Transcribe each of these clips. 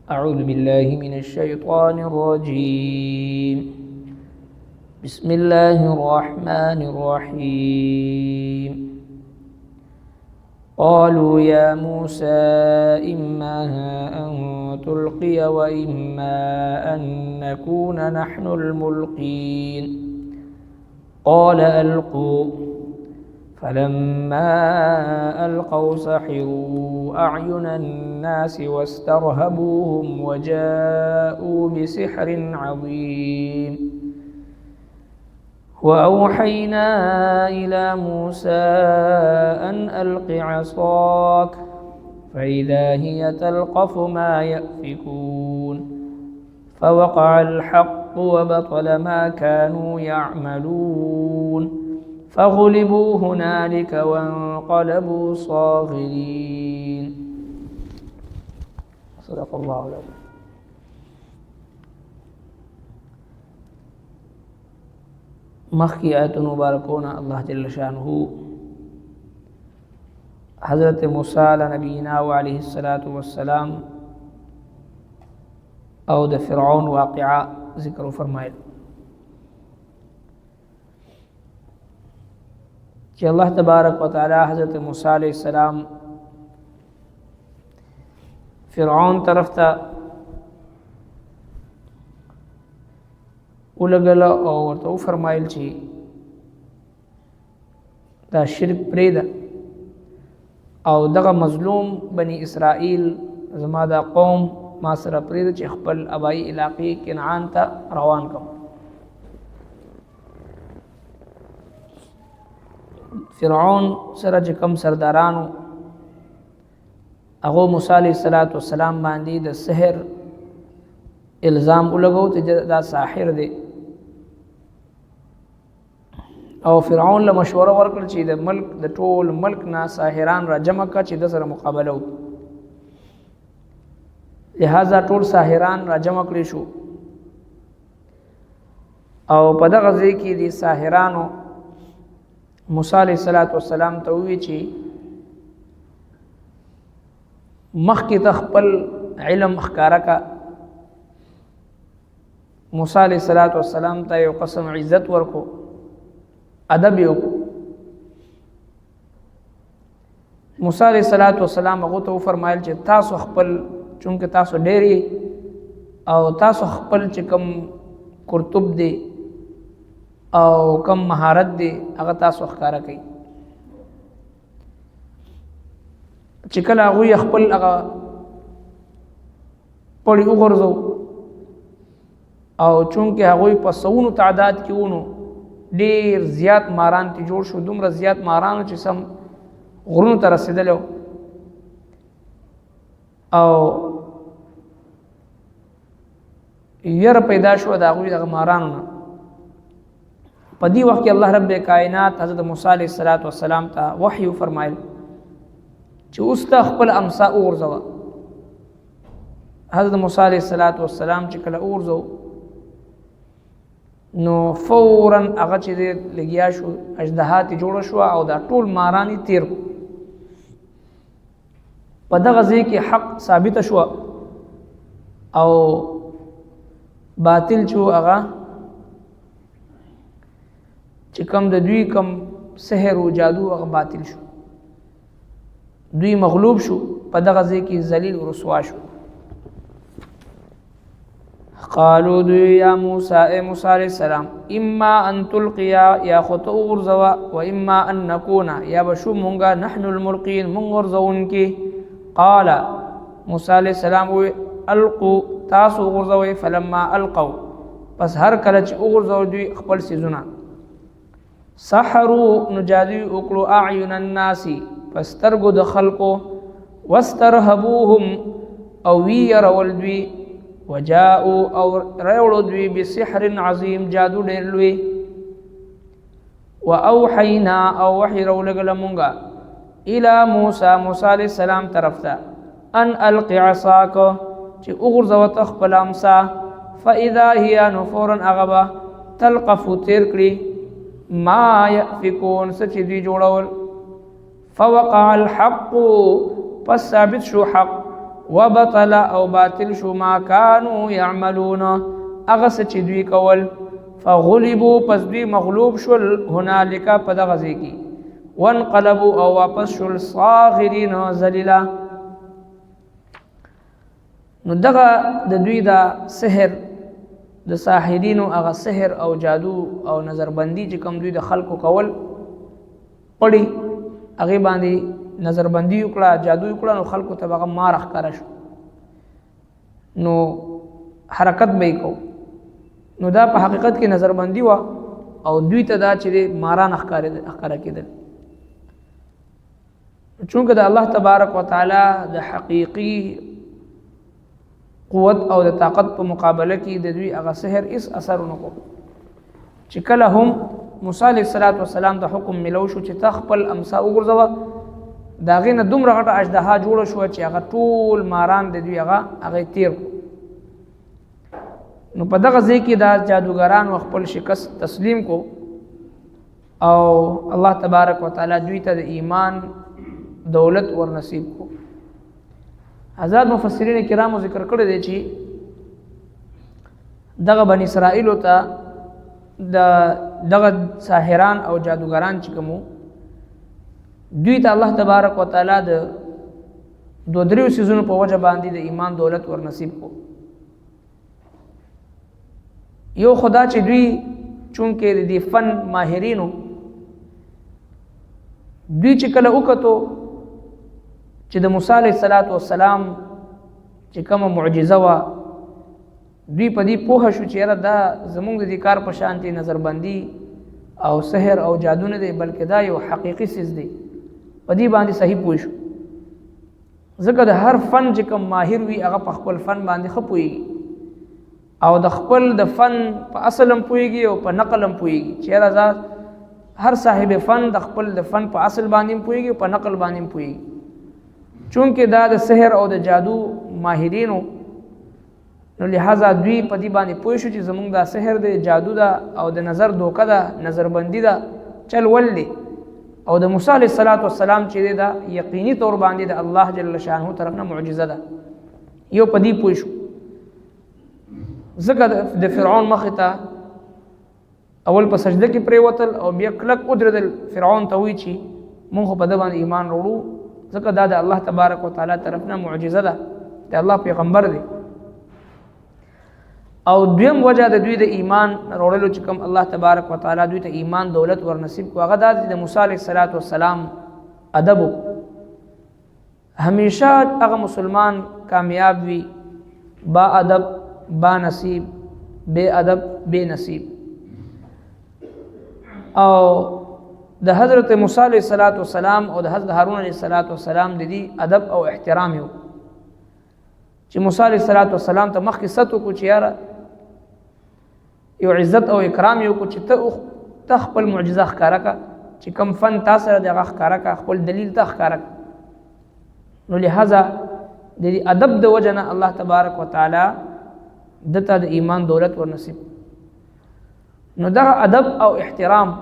أعوذ بالله من الشيطان الرجيم. بسم الله الرحمن الرحيم. قالوا يا موسى إما أن تلقي وإما أن نكون نحن الملقين. قال ألقوا. فلما ألقوا سحروا أعين الناس واسترهبوهم وجاءوا بسحر عظيم. وأوحينا إلى موسى أن ألق عصاك فإذا هي تلقف ما يأفكون. فوقع الحق وبطل ما كانوا يعملون فغلبوا هنالك وانقلبوا صاغرين. صدق الله العظيم. مخی آیت مبارکون اللہ جل شانہ حضرت موسیٰ علیہ نبینا و علیہ السلام او د فرعون واقعہ ذکر فرمائل کہ اللہ تبارک و تعالی حضرت موسیٰ علیہ السلام فرعون طرف تا ولګل او ورته فرمایل چې دا شرک پرېږده او دغه مظلوم بني اسرائیل زما دا قوم ما سره پرېږده چې خپل ابایي علاقې کنعان ته روان کړم. فرعون سره چې کوم سردارانو هغه موسی علیه السلام باندې د سحر الزام ولګو ته دا ساحر دی او فرعون له مشوره ورکړه چې د ملک د ټول ملک نه ساحران را جمع کړه چې د سره مقابله وکړي. لہذا ټول ساحران را جمع کړي شو او په دغه ځای کې دي ساحرانو موسی علیه السلام ته وویل چې مخکې ته خپل علم ښکاره کا. موسی علیہ السلام ته یو قسم عزت ورکو، ادب یو. موسی علیہ السلام هغه ته فرمایل چې تاسو خپل چونکه تاسو ډېری او تاسو خپل چې کم کرتب دی او کم مهارت دی هغه تاسو ښکارا کوي. چې کله هغه خپل هغه پړی وګرځو او چونکه هغه په سونو تعداد کې ونو ډیر زیات ماران تی جوړ شو، دومره زیات ماران چې سم غرونو ته رسیدلو او ير پیدا شو د هغه د مارانو نه. په دې وخت کې الله رب کائنات حضرت موسی علیہ السلام ته وحی فرمایل چې اوس ته خپل امسا اورځوا. حضرت موسی علیہ السلام چې کله اورځو نو فوراً هغه چې لګیا شو اجدهات جوړ شو او دا ټول مارانی تیر په دغه ځای کې حق ثابت شو او باطل چې هغه چې کوم د دوی کوم سحر او جادو هغه باطل شو، دوی مغلوب شو، په دغه ځای کې ذلیل او رسوا شو. قالوا دو یا موسی اے موسی علیہ السلام اما ان تلقیا یا خط اغرزوا و اما ان نکونا یا بشو مونگا نحن الملقین مونگ غرزون کی. قال موسی علیہ السلام القو تاسو اغرزوی. فلما القو پس هر کله چې اغرزو دوی خپل سیزونه سحروا نجادی اکلو اعین الناس پس ترگو د خلقو واسترهبوهم او وی يرول دوی وجاءوا او رولو دوی بسحر عظیم جادو ډیر لوی. واوحینا او وحی رولګل مونږه الى موسی موسی علیہ السلام طرف ته ان الق عصاک چې اغرزو تخپل امسا فاذا هي نفورا اغبا تلقف تیر کړي ما يأفكون سچ دی جوړول. فوقع الحق پس ثابت شو حق وبطل او باطل شو ما كانوا يعملون هغه څه چې دوی کول فغلبوا پس دوی مغلوب شول هنالک په دغه ځای کې وانقلبوا او واپس شول صاغرین ذلیلا نو دغه د دوی دا سحر د ساحرینو هغه سحر او جادو او نظربندي چې کوم دوی د خلکو کول پړي هغه باندې نظربندي وکړه جادو وکړه نو خلکو ته هغه مار ښکارا شو نو حرکت به کو نو دا په حقیقت کې نظربندي و او دوی ته دا چې ماران ښکارا کېدل چونکه د الله تبارک وتعالى د حقيقي قوت او د طاقت په مقابله کې د دوی هغه سحر اس اثر نکو چې کله هم موسی علیه السلام د حکم ملو شو چې تخپل امسا وګرځوه دا غینه دومره غټه اژدها جوړه شو چې هغه ټول ماران د دوی هغه تیر نو په دغه ځای کې دا جادوګران خپل شکست تسلیم کو او الله تبارک وتعالى دوی ته د ایمان دولت ور نصیب کو حضرات مفسرین کرامو ذکر کړی دی چې دغه بنی اسرائیل ته دغه ساحران او جادوګران چې کوم دوی ته الله تبارک وتعالى د دوه دریو سيزونو په وجه باندې د ایمان دولت ور نصیب کو یو خدا چې دوی چونکه د فن ماهرینو دوی چې کله وکړو چې د موسی علیه السلام چې کومه معجزه وا دوی په دې پوه شو چې دا زمونږ د کار په شانتي نظربندي او سحر او جادو نه دی بلکې دا یو حقيقي سیز دی په دې باندې صحیح پوه شو ځکه د هر فن چې کوم ماهر وي هغه په خپل فن باندې خپويږي او د خپل د فن په اصلم پويږي او په نقلم پويږي چې راځه هر صاحب فن د خپل د فن په اصل باندې پويږي او په نقل باندې پويږي چونکه دا د سحر او د جادو ماهرینو نو لہذا دوی په دې باندې پوه شو چې زمونږ دا سحر دی جادو دا او د نظر دوکه دا نظربندي دا چل ولې او د موسی علیه السلام چې دا یقیني طور باندې د الله جل شانه طرف نه معجزه ده یو په دې پوه شو ځکه د فرعون مخ ته اول په سجده کې پریوتل او بیا کلک ودرېدل فرعون ته وی چې مونږ په دې باندې ایمان وروړو ځکه دا د الله تبارک وتعالى طرف نه معجزه ده د الله پیغمبر دی او دویم وجه د دوی د ایمان وروړلو چې کوم الله تبارک وتعالى دوی ته ایمان دولت ور نصیب کو هغه د موسی علیه السلام ادب همیشه هغه مسلمان کامیاب وي با ادب با نصیب بے ادب بے نصیب او د حضرت موسی علیه السلام او د حضرت هارون علیه السلام د دې ادب او احترام یو چې موسی علیه السلام ته مخکې ستو کو چې یاره یو عزت او اکرام یو کو چې ته خپل معجزه ښکارا کا چې کم فن تاسو د هغه ښکارا کا خپل دلیل ته ښکارا نو لہذا د دې ادب د وجنه الله تبارک وتعالى دته د ایمان دولت ور نصیب نو دا ادب او احترام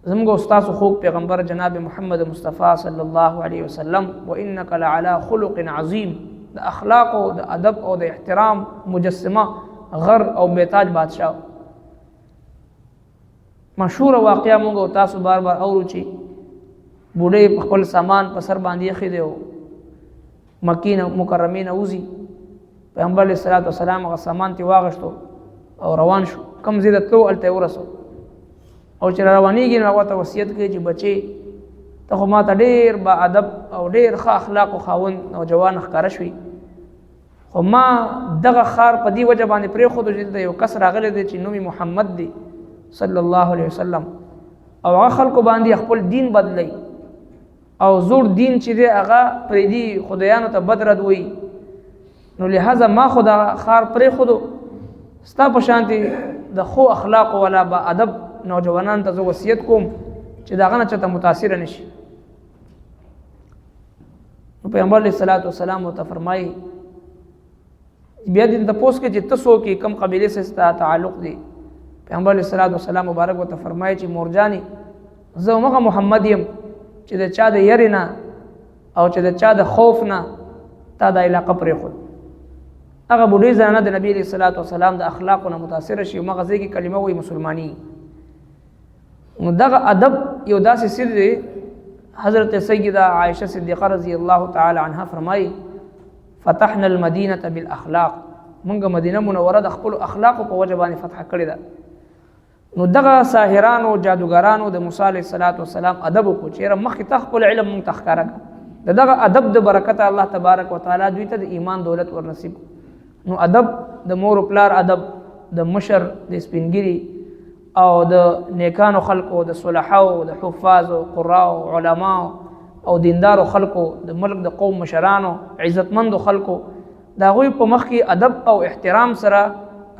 زموږ استاد خو پیغمبر جناب محمد مصطفی صلی الله علیه وسلم وانک لعلى خلق عظیم د اخلاق او د ادب او د احترام مجسمه غر او بیتاج بادشاہ مشهور واقعا موږ تاسو بار بار اورو چې بوډۍ خپل سامان په سر باندې خېده او مکې مکرمه اوزي پیغمبر علیه السلام هغه سامان تی واغشتو او روان شو کم زیاده تلو الته ورسو او چې روانېږي نو هغه ته وصیت کوي چې بچي ته خو ما ته ډېر با ادب او ډېر ښه اخلاق او خاوند نوجوان ښکاره شوي خو ما دغه خار په دې وجه باندې پرېښودو چې د یو کس راغلی دی چې نوم محمد دی صلی الله علیه وسلم او هغه خلکو باندې خپل دین بدلی او زور دین چې دی هغه پرېږدي خدایانو ته بد رد وایي نو لہذا ما خو دا خار پرېښودو ستا په شانتې د ښو اخلاقو والا با ادب نوجوانان ته زه وصیت کوم چې د هغه نه چاته متاثره نه شي نو پیغمبر علیه السلام ورته فرمایي بیا دې تپوس کې چې ته څوک یې کوم قبیلې سره ستا تعلق دی پیغمبر علیه السلام مبارک ورته فرمایي چې مورجانې زه همغه محمد یم چې د چا د یرې نه او چې د چا د خوف نه تا دا علاقه پرې خو هغه بډې زنانه د نبی علیہ الصلوۃ والسلام د اخلاقونو متاثر شي مغزي کې کلمه وي مسلمانی نو دغه ادب یو داسې سر دی حضرت سیدہ عائشہ صدیقہ رضی الله تعالی عنها فرمایي فتحنا المدینه بالاخلاق مونږ مدینه منوره د خپل اخلاق په وجه باندې فتح کړی ده نو دغه ساحرانو جادوګرانو د موسی علیہ الصلوۃ والسلام ادب کو چیرې مخ ته خپل علم مونږ تخکارک دغه ادب د برکت الله تبارک وتعالى دوی ته د ایمان دولت ور نصیب نو ادب د مور او پلار ادب د مشر د سپینګری او د نیکانو خلقو د صلحاو د حفاظ او قراء او علما او دیندارو خلقو د ملک د قوم مشرانو عزتمند خلقو دا غوی په مخ کې ادب او احترام سره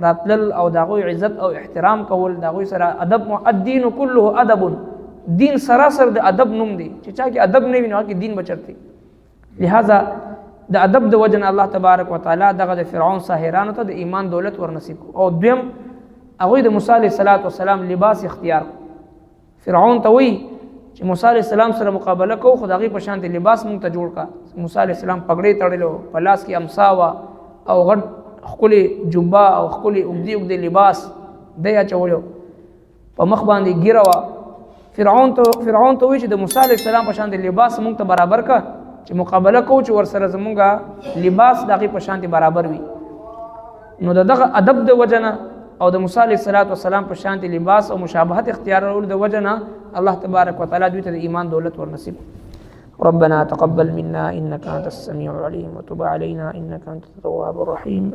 راتلل او دا غوی عزت او احترام کول دا غوی سره ادب الدين كله ادب دین سراسر د ادب نوم دی چې چا کې ادب نه وي نو کې دین بچرتي لہذا د ادب د وجنه الله تبارک وتعالى دغه د فرعون ساحرانو ته د ایمان دولت ورنصیب او دویم هغه د موسی علیہ السلام لباس اختیار فرعون ته وی چې موسی علیہ السلام سره مقابله کو خدای په شان د لباس مونږ ته جوړ کا موسی علیہ السلام پګړې تړلو په لاس کې امسا وا او غټ خپل جوبا او خپل اوږدي لباس د چولو په مخ باندې ګیروا فرعون ته وی چې د موسی علیہ السلام په شان د لباس مونږ ته برابر کا چې مقابله کو چې ور سره زمونږه لباس دغه په شان برابر وي نو دغه ادب د وجنه او د موسی علیہ السلام په شان لباس او مشابهت اختیارول د وجنه الله تبارک وتعالى دوی ته د ایمان دولت ور نصیب ربنا تقبل منا انك انت السميع العليم وتب علينا انك انت التواب الرحيم